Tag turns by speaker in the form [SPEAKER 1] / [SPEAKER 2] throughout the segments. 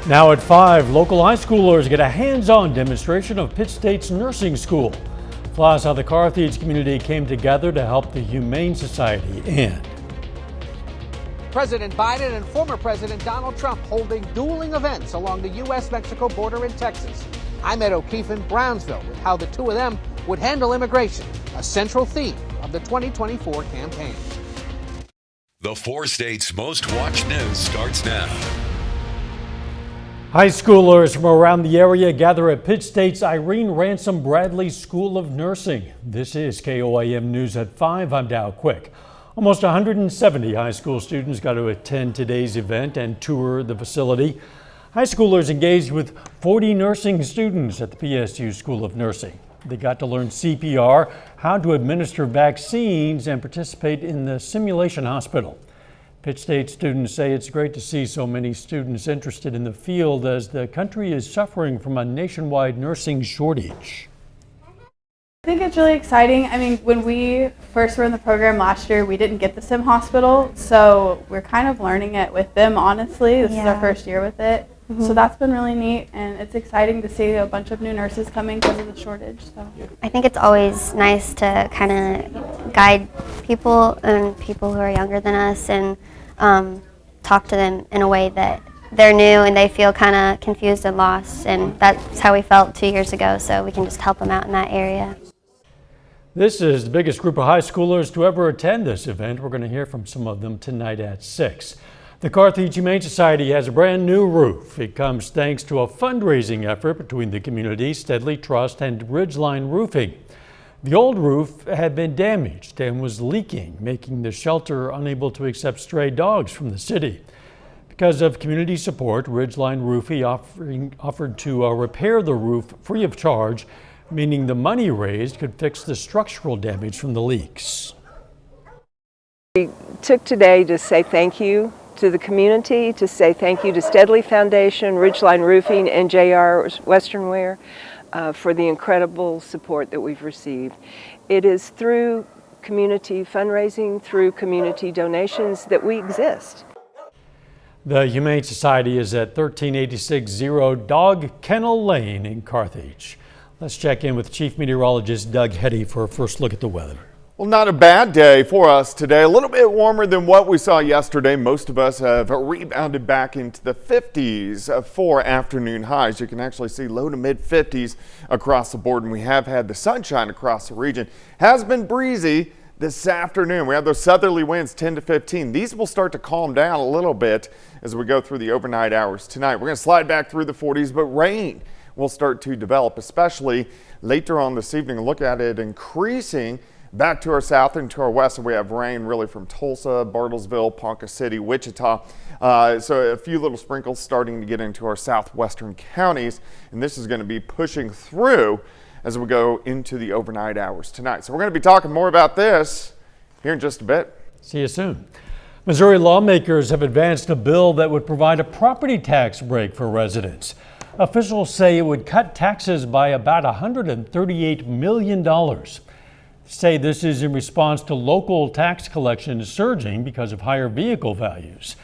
[SPEAKER 1] Now at 5, local high schoolers get a hands-on demonstration of Pitt State's nursing school. Plus, how the Carthage community came together to help the Humane Society end.
[SPEAKER 2] President Biden and former President Donald Trump holding dueling events along the U.S.-Mexico border in Texas. I met O'Keefe in Brownsville with how the two of them would handle immigration, a central theme of the 2024 campaign.
[SPEAKER 3] The 4 states' most watched news starts now.
[SPEAKER 1] High schoolers from around the area gather at Pitt State's Irene Ransom Bradley School of Nursing. This is KOIM News at 5. I'm Dow Quick. Almost 170 high school students got to attend today's event and tour the facility. High schoolers engaged with 40 nursing students at the PSU School of Nursing. They got to learn CPR, how to administer vaccines, and participate in the simulation hospital. Pitt State students say it's great to see so many students interested in the field as the country is suffering from a nationwide nursing shortage.
[SPEAKER 4] I think it's really exciting. I mean, when we first were in the program last year, we didn't get the sim hospital, so we're kind of learning it with them, honestly. This is our first year with it. So that's been really neat, and it's exciting to see a bunch of new nurses coming because of the shortage. So
[SPEAKER 5] I think it's always nice to kind of guide people and people who are younger than us and talk to them in a way that they're new and they feel kind of confused and lost, and that's how we felt 2 years ago, so we can just help them out in that area.
[SPEAKER 1] This is the biggest group of high schoolers to ever attend this event. We're going to hear from some of them tonight at 6. The Carthage Humane Society has a brand new roof. It comes thanks to a fundraising effort between the community, Steadley Trust, and Ridgeline Roofing. The old roof had been damaged and was leaking, making the shelter unable to accept stray dogs from the city. Because of community support, Ridgeline Roofing offered to repair the roof free of charge, meaning the money raised could fix the structural damage from the leaks.
[SPEAKER 6] We took today to say thank you to the community, to say thank you to Steadley Foundation, Ridgeline Roofing, and JR Western Wear for the incredible support that we've received. It is through community fundraising, through community donations that we exist.
[SPEAKER 1] The Humane Society is at 13860 Dog Kennel Lane in Carthage. Let's check in with Chief Meteorologist Doug Hetty for a first look at the weather.
[SPEAKER 7] Well, not a bad day for us today. A little bit warmer than what we saw yesterday. Most of us have rebounded back into the 50s for afternoon highs. You can actually see low to mid 50s across the board, and we have had the sunshine across the region. Has been breezy this afternoon. We have those southerly winds 10 to 15. These will start to calm down a little bit as we go through the overnight hours tonight. We're going to slide back through the 40s, but rain will start to develop, especially later on this evening. Look at it increasing back to our south and to our west, and we have rain really from Tulsa, Bartlesville, Ponca City, Wichita. So a few little sprinkles starting to get into our southwestern counties, and this is going to be pushing through as we go into the overnight hours tonight. So we're going to be talking more about this here in just a bit.
[SPEAKER 1] See you soon. Missouri lawmakers have advanced a bill that would provide a property tax break for residents. Officials say it would cut taxes by about $138 million. Say this is in response to local tax collections surging because of higher vehicle values.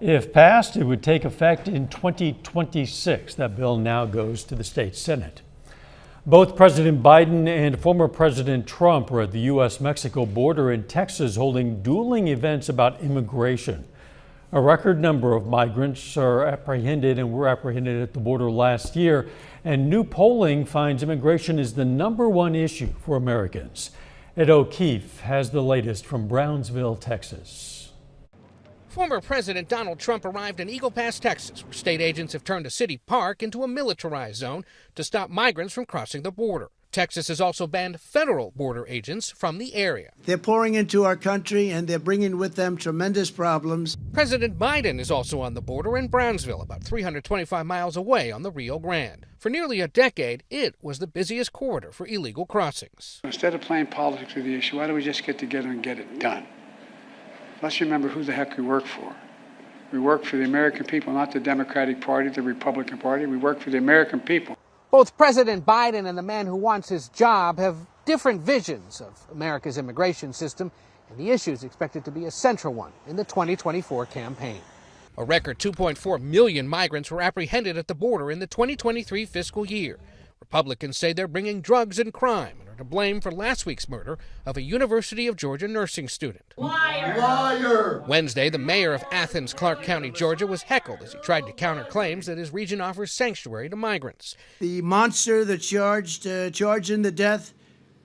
[SPEAKER 1] If passed, it would take effect in 2026. That bill now goes to the state Senate. Both President Biden and former President Trump are at the U.S.-Mexico border in Texas holding dueling events about immigration. A record number of migrants are apprehended and were apprehended at the border last year, and new polling finds immigration is the #1 issue for Americans. Ed O'Keefe has the latest from Brownsville, Texas.
[SPEAKER 2] Former President Donald Trump arrived in Eagle Pass, Texas, where state agents have turned a city park into a militarized zone to stop migrants from crossing the border. Texas has also banned federal border agents from the area.
[SPEAKER 8] They're pouring into our country, and they're bringing with them tremendous problems.
[SPEAKER 2] President Biden is also on the border in Brownsville, about 325 miles away on the Rio Grande. For nearly a decade, it was the busiest corridor for illegal crossings.
[SPEAKER 9] Instead of playing politics with the issue, why don't we just get together and get it done? Let's remember who the heck we work for. We work for the American people, not the Democratic Party, the Republican Party. We work for the American people.
[SPEAKER 2] Both President Biden and the man who wants his job have different visions of America's immigration system, and the issue is expected to be a central one in the 2024 campaign. A record 2.4 million migrants were apprehended at the border in the 2023 fiscal year. Republicans say they're bringing drugs and crime and are to blame for last week's murder of a University of Georgia nursing student.
[SPEAKER 10] Liar!
[SPEAKER 2] Wednesday, the mayor of Athens, Clark County, Georgia, was heckled as he tried to counter claims that his region offers sanctuary to migrants.
[SPEAKER 8] The monster that charged in the death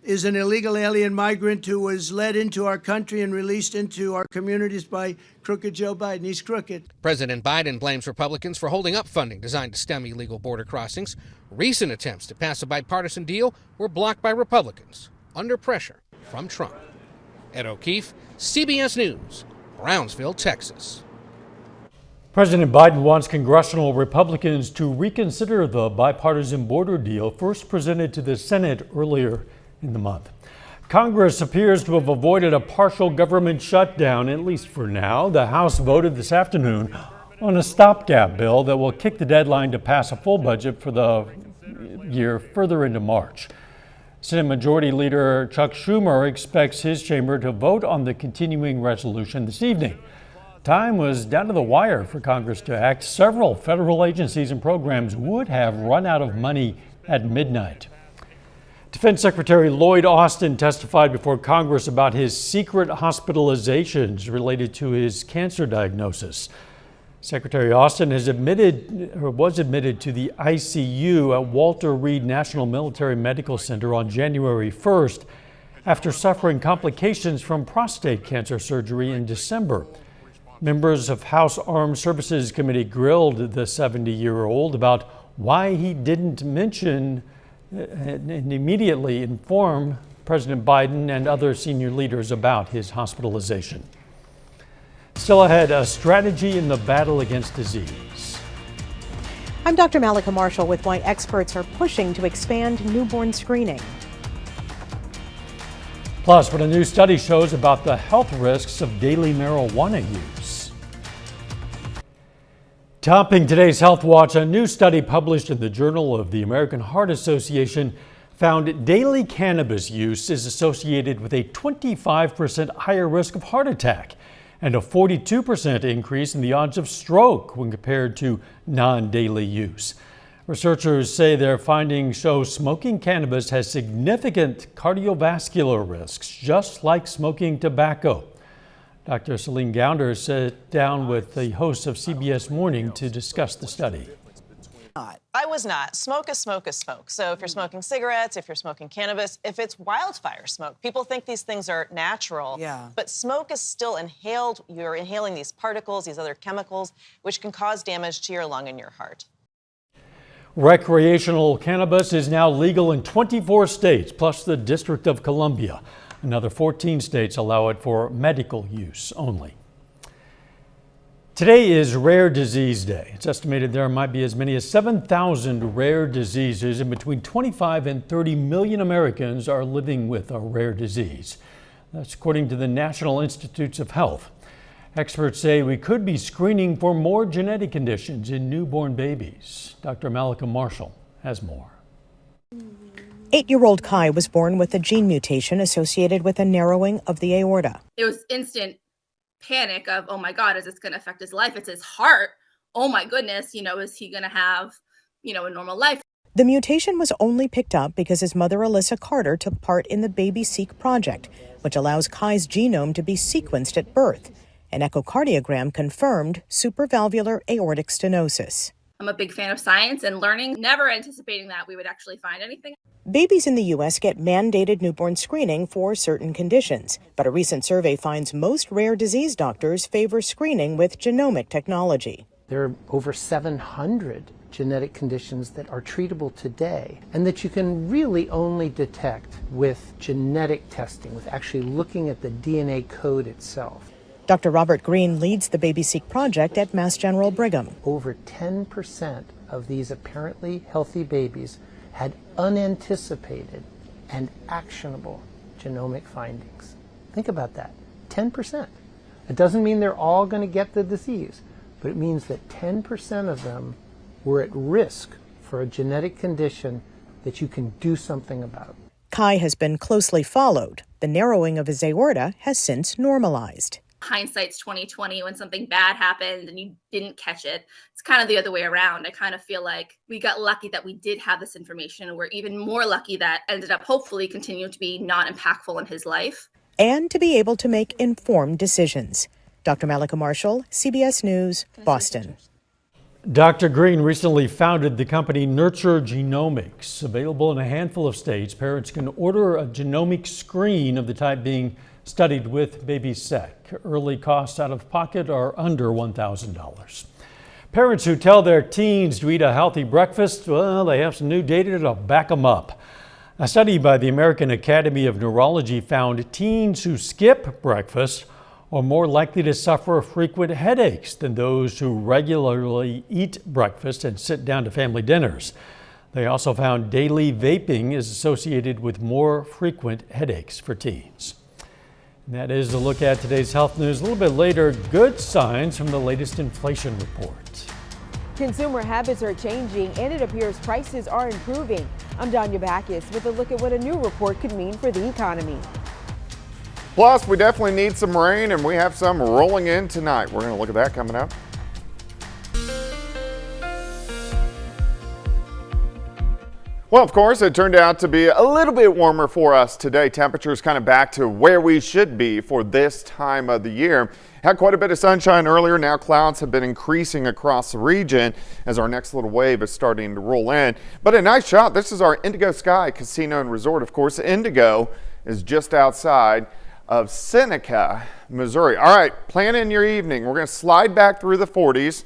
[SPEAKER 8] is an illegal alien migrant who was led into our country and released into our communities by crooked Joe Biden. He's crooked.
[SPEAKER 2] President Biden blames Republicans for holding up funding designed to stem illegal border crossings. Recent attempts to pass a bipartisan deal were blocked by Republicans under pressure from Trump. Ed O'Keefe, CBS News, Brownsville, Texas.
[SPEAKER 1] President Biden wants congressional Republicans to reconsider the bipartisan border deal first presented to the Senate earlier in the month. Congress appears to have avoided a partial government shutdown, at least for now. The House voted this afternoon on a stopgap bill that will kick the deadline to pass a full budget for the year further into March. Senate Majority Leader Chuck Schumer expects his chamber to vote on the continuing resolution this evening. Time was down to the wire for Congress to act. Several federal agencies and programs would have run out of money at midnight. Defense Secretary Lloyd Austin testified before Congress about his secret hospitalizations related to his cancer diagnosis. Secretary Austin was admitted to the ICU at Walter Reed National Military Medical Center on January 1st after suffering complications from prostate cancer surgery in December. Members of House Armed Services Committee grilled the 70-year-old about why he didn't mention and immediately inform President Biden and other senior leaders about his hospitalization. Still ahead, a strategy in the battle against disease.
[SPEAKER 11] I'm Dr. Malika Marshall with why experts are pushing to expand newborn screening.
[SPEAKER 1] Plus, what a new study shows about the health risks of daily marijuana use. Topping today's Health Watch, a new study published in the Journal of the American Heart Association found daily cannabis use is associated with a 25% higher risk of heart attack and a 42% increase in the odds of stroke when compared to non-daily use. Researchers say their findings show smoking cannabis has significant cardiovascular risks, just like smoking tobacco. Dr. Celine Gounder sat down with the hosts of CBS Morning to discuss the study.
[SPEAKER 12] I was not. Smoke is smoke is smoke. So if you're smoking cigarettes, if you're smoking cannabis, if it's wildfire smoke, people think these things are natural.
[SPEAKER 13] Yeah.
[SPEAKER 12] But smoke is still inhaled. You're inhaling these particles, these other chemicals, which can cause damage to your lung and your heart.
[SPEAKER 1] Recreational cannabis is now legal in 24 states, plus the District of Columbia. Another 14 states allow it for medical use only. Today is Rare Disease Day. It's estimated there might be as many as 7,000 rare diseases, and between 25 and 30 million Americans are living with a rare disease. That's according to the National Institutes of Health. Experts say we could be screening for more genetic conditions in newborn babies. Dr. Malika Marshall has more.
[SPEAKER 11] 8-year-old Kai was born with a gene mutation associated with a narrowing of the aorta.
[SPEAKER 14] It was instant panic of, oh my God, is this going to affect his life? It's his heart. Oh my goodness, is he going to have, a normal life?
[SPEAKER 11] The mutation was only picked up because his mother, Alyssa Carter, took part in the Baby Seq project, which allows Kai's genome to be sequenced at birth. An echocardiogram confirmed supravalvular aortic stenosis.
[SPEAKER 14] I'm a big fan of science and learning, never anticipating that we would actually find anything.
[SPEAKER 11] Babies in the U.S. get mandated newborn screening for certain conditions, but a recent survey finds most rare disease doctors favor screening with genomic technology.
[SPEAKER 13] There are over 700 genetic conditions that are treatable today and that you can really only detect with genetic testing, with actually looking at the DNA code itself.
[SPEAKER 11] Dr. Robert Green leads the Baby Seq project at Mass General Brigham.
[SPEAKER 13] Over 10% of these apparently healthy babies had unanticipated and actionable genomic findings. Think about that, 10%. It doesn't mean they're all going to get the disease, but it means that 10% of them were at risk for a genetic condition that you can do something about.
[SPEAKER 11] Kai has been closely followed. The narrowing of his aorta has since normalized.
[SPEAKER 14] hindsight's 2020 when something bad happened and you didn't catch it. It's kind of the other way around. I kind of feel like we got lucky that we did have this information, and we're even more lucky that ended up hopefully continuing to be not impactful in his life.
[SPEAKER 11] And to be able to make informed decisions. Dr. Malika Marshall, CBS News, Boston.
[SPEAKER 1] Dr. Green recently founded the company Nurture Genomics. Available in a handful of states, parents can order a genomic screen of the type being studied with BabySec. Early costs out of pocket are under $1,000. Parents who tell their teens to eat a healthy breakfast, well, they have some new data to back them up. A study by the American Academy of Neurology found teens who skip breakfast are more likely to suffer frequent headaches than those who regularly eat breakfast and sit down to family dinners. They also found daily vaping is associated with more frequent headaches for teens. And that is a look at today's health news. A little bit later, good signs from the latest inflation report.
[SPEAKER 15] Consumer habits are changing, and it appears prices are improving. I'm Danya Backus with a look at what a new report could mean for the economy.
[SPEAKER 7] Plus, we definitely need some rain, and we have some rolling in tonight. We're going to look at that coming up. Well, of course, it turned out to be a little bit warmer for us today. Temperatures kind of back to where we should be for this time of the year. Had quite a bit of sunshine earlier. Now clouds have been increasing across the region as our next little wave is starting to roll in. But a nice shot. This is our Indigo Sky Casino and Resort. Of course, Indigo is just outside of Seneca, Missouri. All right, plan in your evening. We're going to slide back through the 40s.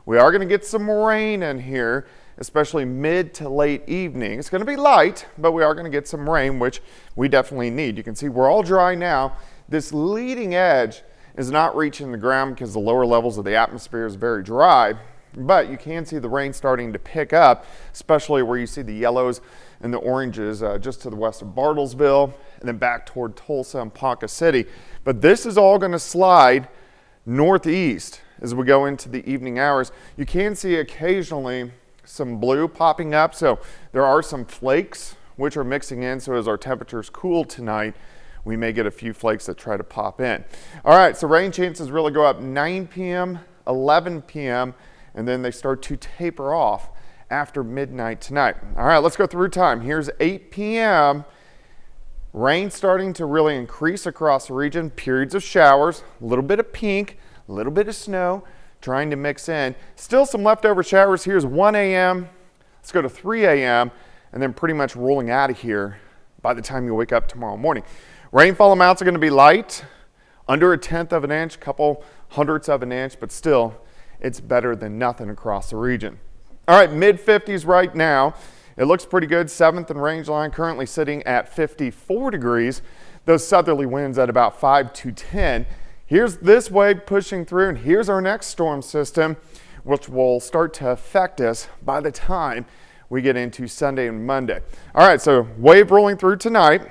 [SPEAKER 7] We are going to get some rain in here, especially mid to late evening. It's going to be light, but we are going to get some rain, which we definitely need. You can see we're all dry now. This leading edge is not reaching the ground because the lower levels of the atmosphere is very dry, but you can see the rain starting to pick up, especially where you see the yellows and the oranges just to the west of Bartlesville and then back toward Tulsa and Ponca City. But this is all going to slide northeast as we go into the evening hours. You can see occasionally some blue popping up, so there are some flakes which are mixing in. So as our temperatures cool tonight, we may get a few flakes that try to pop in. All right, so rain chances really go up 9 p.m., 11 p.m., and then they start to taper off after midnight tonight. All right, let's go through time. Here's 8 p.m. Rain starting to really increase across the region. Periods of showers, a little bit of pink, a little bit of snow trying to mix in. Still some leftover showers. Here's 1 a.m. Let's go to 3 a.m. and then pretty much rolling out of here by the time you wake up tomorrow morning. Rainfall amounts are going to be light, under 1/10 of an inch, couple hundredths of an inch, but still it's better than nothing across the region. All right, mid-50s right now. It looks pretty good. 7th and range line currently sitting at 54 degrees. Those southerly winds at about 5 to 10. Here's this wave pushing through, and here's our next storm system, which will start to affect us by the time we get into Sunday and Monday. All right, so wave rolling through tonight.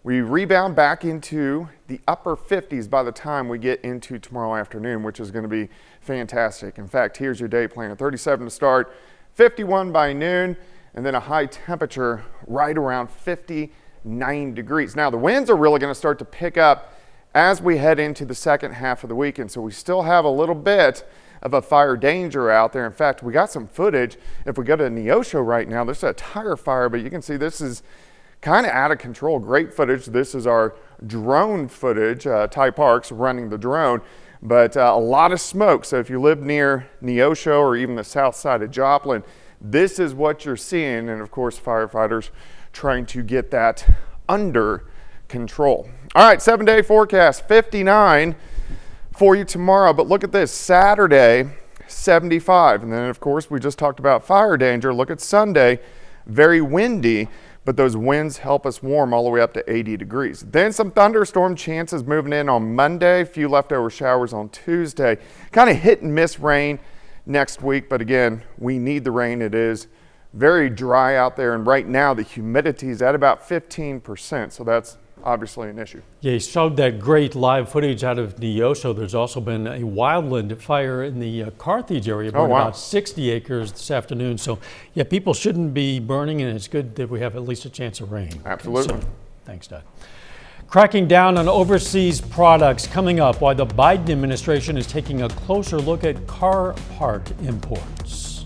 [SPEAKER 7] We rebound back into the upper 50s by the time we get into tomorrow afternoon, which is going to be fantastic. In fact, here's your day plan. 37 to start, 51 by noon, and then a high temperature right around 59 degrees. Now, the winds are really going to start to pick up as we head into the second half of the weekend, so we still have a little bit of a fire danger out there. In fact, we got some footage. If we go to Neosho right now, there's a tire fire, but you can see this is kind of out of control. Great footage. This is our drone footage. Ty Parks running the drone, but a lot of smoke. So if you live near Neosho or even the south side of Joplin, this is what you're seeing. And of course, firefighters trying to get that under control. All right, 7-day forecast, 59 for you tomorrow. But look at this, Saturday, 75. And then of course, we just talked about fire danger. Look at Sunday, very windy, but those winds help us warm all the way up to 80 degrees. Then some thunderstorm chances moving in on Monday, a few leftover showers on Tuesday. Kind of hit and miss rain next week, but again, we need the rain. It is very dry out there, and right now the humidity is at about 15%, so that's obviously an issue.
[SPEAKER 1] Yeah, you showed that great live footage out of Neosho. There's also been a wildland fire in the Carthage area, burned about 60 acres this afternoon. So, yeah, people shouldn't be burning, and it's good that we have at least a chance of rain.
[SPEAKER 7] Absolutely.
[SPEAKER 1] So, thanks, Doug. Cracking down on overseas products coming up, why the Biden administration is taking a closer look at car part imports.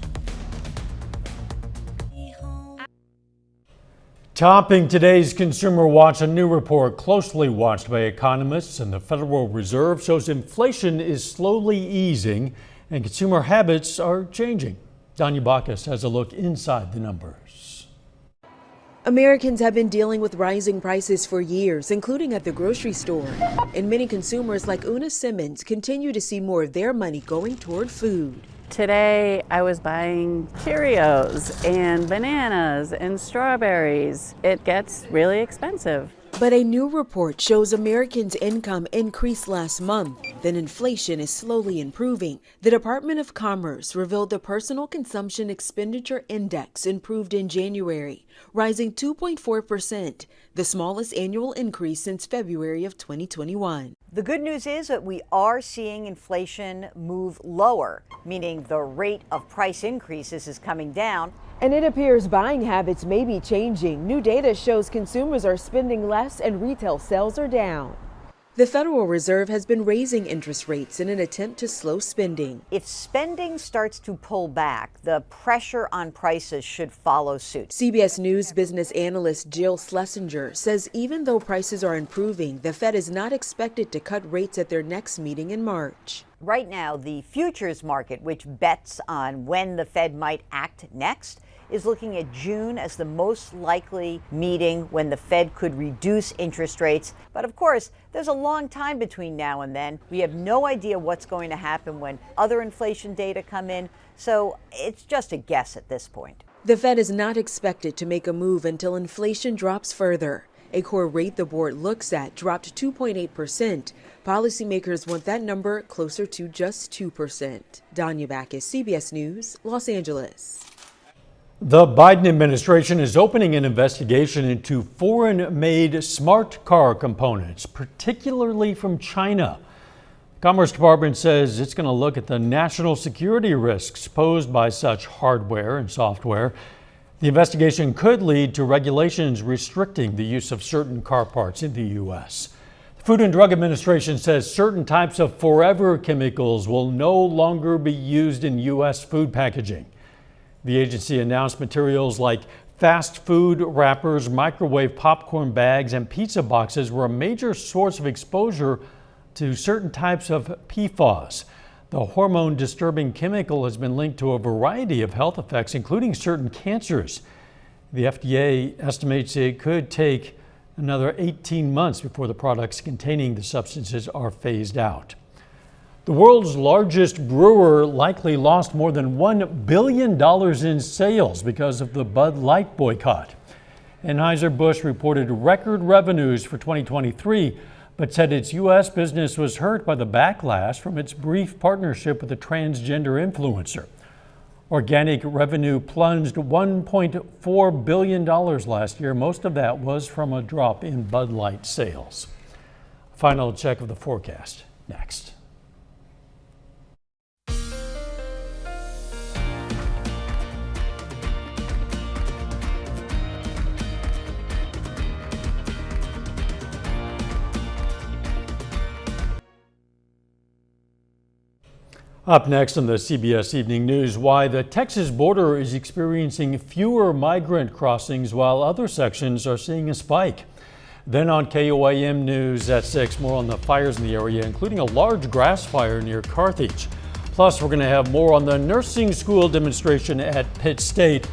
[SPEAKER 1] Topping today's Consumer Watch, a new report closely watched by economists and the Federal Reserve shows inflation is slowly easing and consumer habits are changing. Danya Bacchus has a look inside the numbers.
[SPEAKER 15] Americans have been dealing with rising prices for years, including at the grocery store. And many consumers like Una Simmons continue to see more of their money going toward food.
[SPEAKER 16] Today I was buying Cheerios and bananas and strawberries. It gets really expensive.
[SPEAKER 15] But a new report shows Americans' income increased last month. Then inflation is slowly improving. The Department of Commerce revealed the Personal Consumption Expenditure Index improved in January, rising 2.4%, the smallest annual increase since February of 2021.
[SPEAKER 17] The good news is that we are seeing inflation move lower, meaning the rate of price increases is coming down.
[SPEAKER 15] And it appears buying habits may be changing. New data shows consumers are spending less and retail sales are down. The Federal Reserve has been raising interest rates in an attempt to slow spending.
[SPEAKER 17] If spending starts to pull back, the pressure on prices should follow suit.
[SPEAKER 15] CBS News business analyst Jill Schlesinger says even though prices are improving, the Fed is not expected to cut rates at their next meeting in March.
[SPEAKER 17] Right now, the futures market, which bets on when the Fed might act next, is looking at June as the most likely meeting when the Fed could reduce interest rates. But of course, there's a long time between now and then. We have no idea what's going to happen when other inflation data come in, so it's just a guess at this point.
[SPEAKER 15] The Fed is not expected to make a move until inflation drops further. A core rate the board looks at dropped 2.8%. Policymakers want that number closer to just 2%. Danya Bacchus, CBS News, Los Angeles.
[SPEAKER 1] The Biden administration is opening an investigation into foreign-made smart car components, particularly from China. The Commerce Department says it's going to look at the national security risks posed by such hardware and software. The investigation could lead to regulations restricting the use of certain car parts in the U.S. The Food and Drug Administration says certain types of forever chemicals will no longer be used in U.S. food packaging. The agency announced materials like fast food wrappers, microwave popcorn bags, and pizza boxes were a major source of exposure to certain types of PFAS. The hormone-disturbing chemical has been linked to a variety of health effects, including certain cancers. The FDA estimates it could take another 18 months before the products containing the substances are phased out. The world's largest brewer likely lost more than $1 billion in sales because of the Bud Light boycott. Anheuser-Busch reported record revenues for 2023, but said its U.S. business was hurt by the backlash from its brief partnership with a transgender influencer. Organic revenue plunged $1.4 billion last year. Most of that was from a drop in Bud Light sales. Final check of the forecast next. Up next on the CBS Evening News, why the Texas border is experiencing fewer migrant crossings while other sections are seeing a spike. Then on KOAM News at 6, more on the fires in the area, including a large grass fire near Carthage. Plus, we're going to have more on the nursing school demonstration at Pitt State,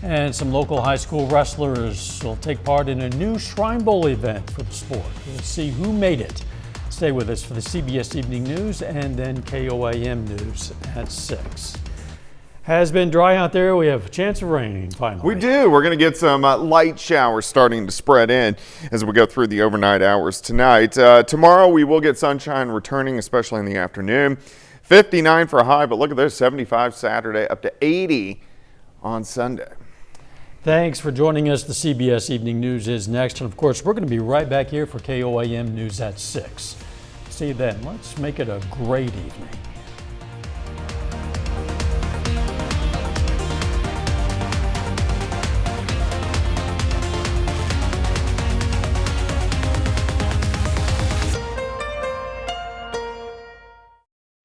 [SPEAKER 1] and some local high school wrestlers will take part in a new Shrine Bowl event for the sport. We'll see who made it. Stay with us for the CBS Evening News and then KOAM News at 6. Has been dry out there. We have a chance of rain finally.
[SPEAKER 7] We do. We're going to get some light showers starting to spread in as we go through the overnight hours tonight. Tomorrow we will get sunshine returning, especially in the afternoon. 59 for a high, but look at this, 75 Saturday, up to 80 on Sunday.
[SPEAKER 1] Thanks for joining us. The CBS Evening News is next. And of course, we're going to be right back here for KOAM News at 6. See you then. Let's make it a great evening.